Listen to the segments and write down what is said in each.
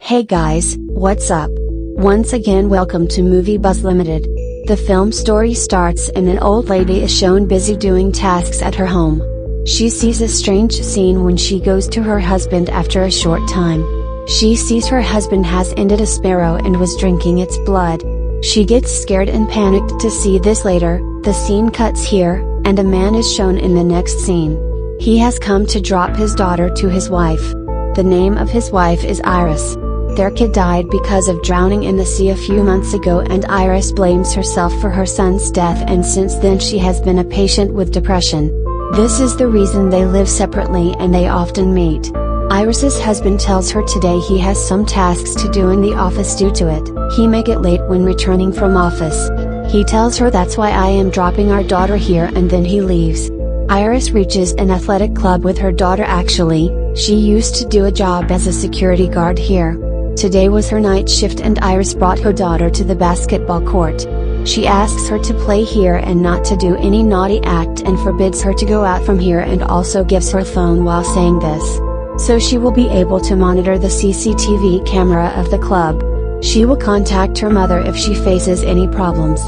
Hey guys, what's up? Once again welcome to movie Buzz Ltd. The film story starts and an old lady is shown busy doing tasks at her home. She sees a strange scene when she goes to her husband after a short time. She sees her husband has ended a sparrow and was drinking its blood. She gets scared and panicked to see this later. The scene cuts here, and a man is shown in the next scene. He has come to drop his daughter to his wife. The name of his wife is Iris. Their kid died because of drowning in the sea a few months ago, and Iris blames herself for her son's death, and since then she has been a patient with depression. This is the reason they live separately and they often meet. Iris's husband tells her today he has some tasks to do in the office. Due to it, he may get late when returning from office. He tells her that's why I am dropping our daughter here, and then he leaves. Iris reaches an athletic club with her daughter. Actually, she used to do a job as a security guard here. Today was her night shift and Iris brought her daughter to the basketball court. She asks her to play here and not to do any naughty act, and forbids her to go out from here, and also gives her a phone while saying this. So she will be able to monitor the CCTV camera of the club. She will contact her mother if she faces any problems.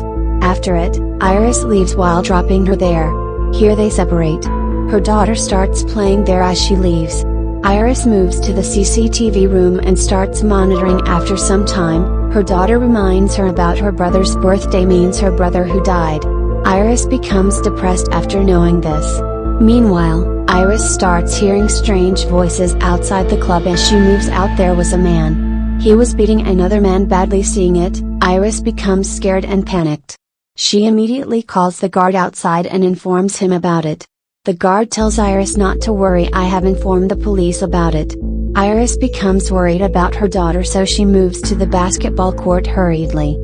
After it, Iris leaves while dropping her there. Here they separate. Her daughter starts playing there as she leaves. Iris moves to the CCTV room and starts monitoring. After some time, her daughter reminds her about her brother's birthday, means her brother who died. Iris becomes depressed after knowing this. Meanwhile, Iris starts hearing strange voices outside the club. As she moves out, there was a man. He was beating another man badly. Seeing it, Iris becomes scared and panicked. She immediately calls the guard outside and informs him about it. The guard tells Iris not to worry, I have informed the police about it. Iris becomes worried about her daughter, so she moves to the basketball court hurriedly.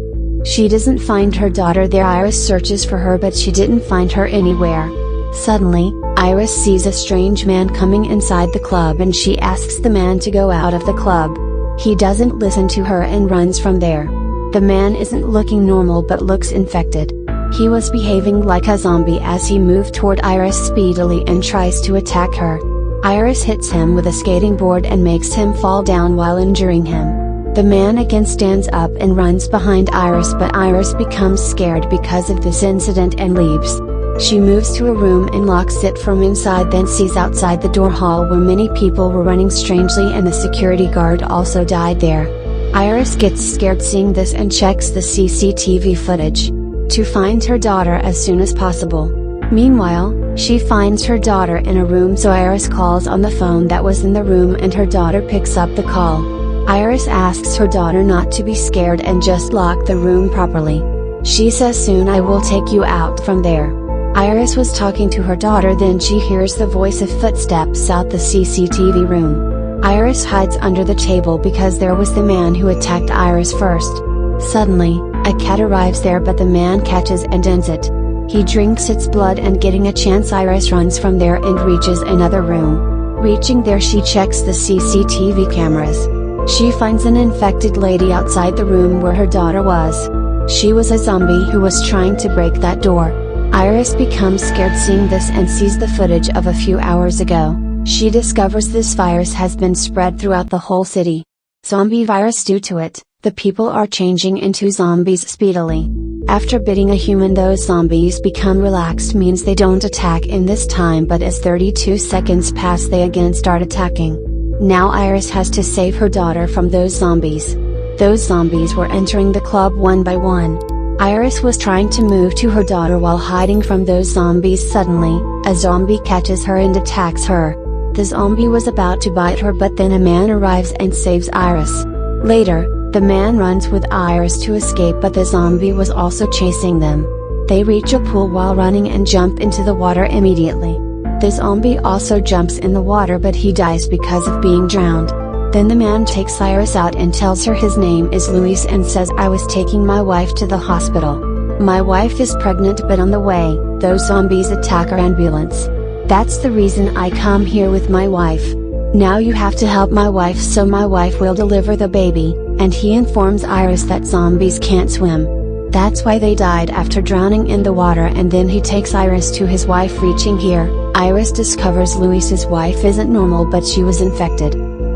She doesn't find her daughter there. Iris searches for her, but she didn't find her anywhere. Suddenly, Iris sees a strange man coming inside the club, and she asks the man to go out of the club. He doesn't listen to her and runs from there. The man isn't looking normal but looks infected. He was behaving like a zombie as he moved toward Iris speedily and tries to attack her. Iris hits him with a skating board and makes him fall down while injuring him. The man again stands up and runs behind Iris, but Iris becomes scared because of this incident and leaves. She moves to a room and locks it from inside, then sees outside the door hall where many people were running strangely, and the security guard also died there. Iris gets scared seeing this and checks the CCTV footage to find her daughter as soon as possible. Meanwhile, she finds her daughter in a room, so Iris calls on the phone that was in the room and her daughter picks up the call. Iris asks her daughter not to be scared and just lock the room properly. She says soon I will take you out from there. Iris was talking to her daughter, then she hears the voice of footsteps out the CCTV room. Iris hides under the table because there was the man who attacked Iris first. Suddenly, a cat arrives there, but the man catches and ends it. He drinks its blood, and getting a chance, Iris runs from there and reaches another room. Reaching there, she checks the CCTV cameras. She finds an infected lady outside the room where her daughter was. She was a zombie who was trying to break that door. Iris becomes scared seeing this and sees the footage of a few hours ago. She discovers this virus has been spread throughout the whole city. Zombie virus. Due to it, the people are changing into zombies speedily. After biting a human, those zombies become relaxed, means they don't attack in this time, but as 32 seconds pass they again start attacking. Now Iris has to save her daughter from those zombies. Those zombies were entering the club one by one. Iris was trying to move to her daughter while hiding from those zombies. Suddenly, a zombie catches her and attacks her. The zombie was about to bite her, but then a man arrives and saves Iris. Later, the man runs with Iris to escape, but the zombie was also chasing them. They reach a pool while running and jump into the water immediately. The zombie also jumps in the water, but he dies because of being drowned. Then the man takes Iris out and tells her his name is Luis and says, I was taking my wife to the hospital. My wife is pregnant, but on the way, those zombies attack our ambulance. That's the reason I come here with my wife. Now you have to help my wife so my wife will deliver the baby, and he informs Iris that zombies can't swim. That's why they died after drowning in the water, and then he takes Iris to his wife. Reaching here, Iris discovers Luis's wife isn't normal, but she was infected.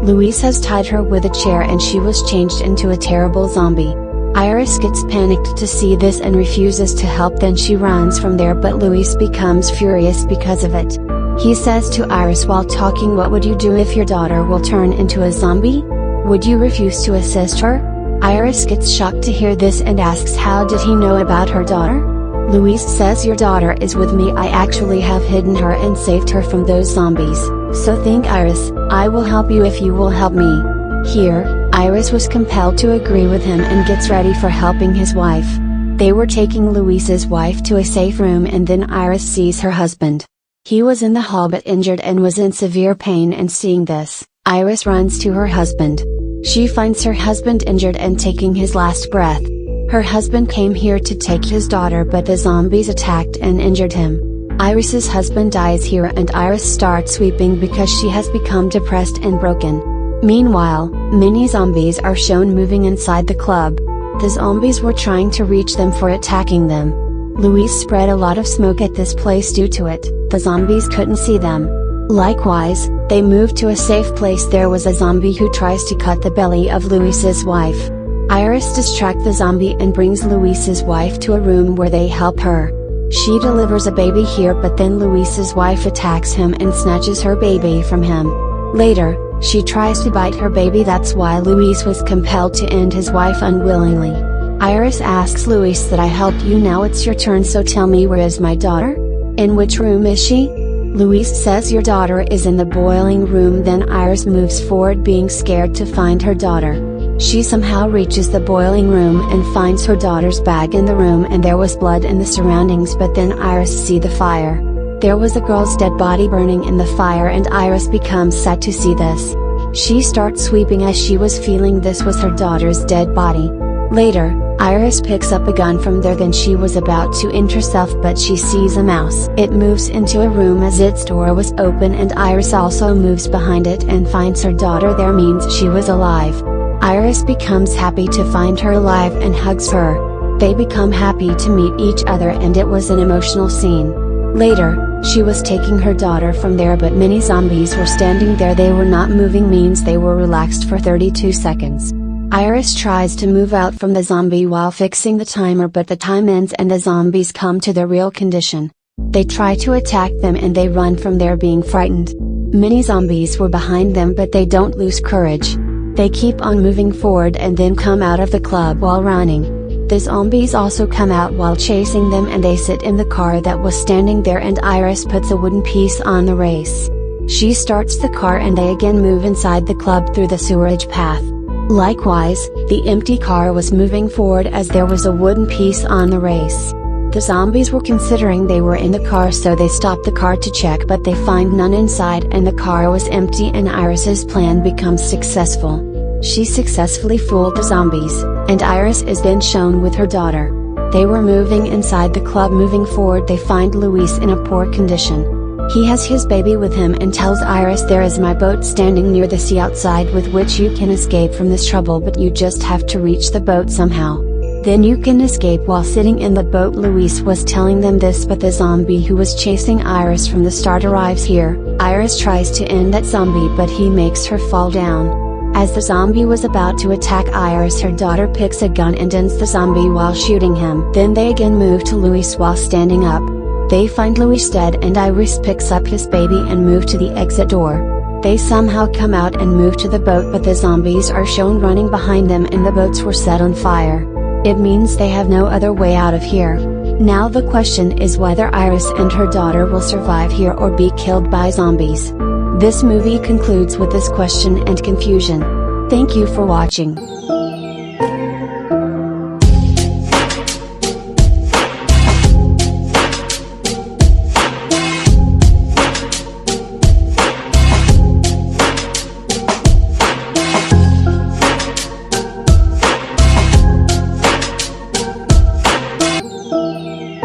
Luis has tied her with a chair and she was changed into a terrible zombie. Iris gets panicked to see this and refuses to help, then she runs from there, but Luis becomes furious because of it. He says to Iris while talking, "What would you do if your daughter will turn into a zombie? Would you refuse to assist her?" Iris gets shocked to hear this and asks how did he know about her daughter? Luis says, "Your daughter is with me. I actually have hidden her and saved her from those zombies, so think Iris, I will help you if you will help me." Here, Iris was compelled to agree with him and gets ready for helping his wife. They were taking Luis's wife to a safe room and then Iris sees her husband. He was in the hall but injured and was in severe pain, and seeing this, Iris runs to her husband. She finds her husband injured and taking his last breath. Her husband came here to take his daughter but the zombies attacked and injured him. Iris's husband dies here and Iris starts weeping because she has become depressed and broken. Meanwhile, many zombies are shown moving inside the club. The zombies were trying to reach them for attacking them. Luis spread a lot of smoke at this place due to it, the zombies couldn't see them. Likewise, they moved to a safe place. There was a zombie who tries to cut the belly of Luis's wife. Iris distracts the zombie and brings Luis's wife to a room where they help her. She delivers a baby here, but then Luis's wife attacks him and snatches her baby from him. Later, she tries to bite her baby. That's why Luis was compelled to end his wife unwillingly. Iris asks Luis that I helped you, now it's your turn, so tell me, where is my daughter? In which room is she? Luis says your daughter is in the boiling room. Then Iris moves forward being scared to find her daughter. She somehow reaches the boiling room and finds her daughter's bag in the room and there was blood in the surroundings, but then Iris sees the fire. There was a girl's dead body burning in the fire and Iris becomes sad to see this. She starts sweeping as she was feeling this was her daughter's dead body. Later, Iris picks up a gun from there, then she was about to intercept but she sees a mouse. It moves into a room as its door was open and Iris also moves behind it and finds her daughter there, means she was alive. Iris becomes happy to find her alive and hugs her. They become happy to meet each other and it was an emotional scene. Later, she was taking her daughter from there but many zombies were standing there. They were not moving, means they were relaxed for 32 seconds. Iris tries to move out from the zombie while fixing the timer, but the time ends and the zombies come to their real condition. They try to attack them and they run from there being frightened. Many zombies were behind them but they don't lose courage. They keep on moving forward and then come out of the club while running. The zombies also come out while chasing them and they sit in the car that was standing there and Iris puts a wooden piece on the race. She starts the car and they again move inside the club through the sewerage path. Likewise, the empty car was moving forward as there was a wooden piece on the race. The zombies were considering they were in the car, so they stopped the car to check, but they find none inside and the car was empty and Iris's plan becomes successful. She successfully fooled the zombies, and Iris is then shown with her daughter. They were moving inside the club. Moving forward, they find Luis in a poor condition. He has his baby with him and tells Iris, there is my boat standing near the sea outside with which you can escape from this trouble, but you just have to reach the boat somehow. Then you can escape while sitting in the boat. Luis was telling them this, but the zombie who was chasing Iris from the start arrives here. Iris tries to end that zombie but he makes her fall down. As the zombie was about to attack Iris, her daughter picks a gun and ends the zombie while shooting him. Then they again move to Luis while standing up. They find Luis dead and Iris picks up his baby and move to the exit door. They somehow come out and move to the boat, but the zombies are shown running behind them and the boats were set on fire. It means they have no other way out of here. Now the question is whether Iris and her daughter will survive here or be killed by zombies. This movie concludes with this question and confusion. Thank you for watching.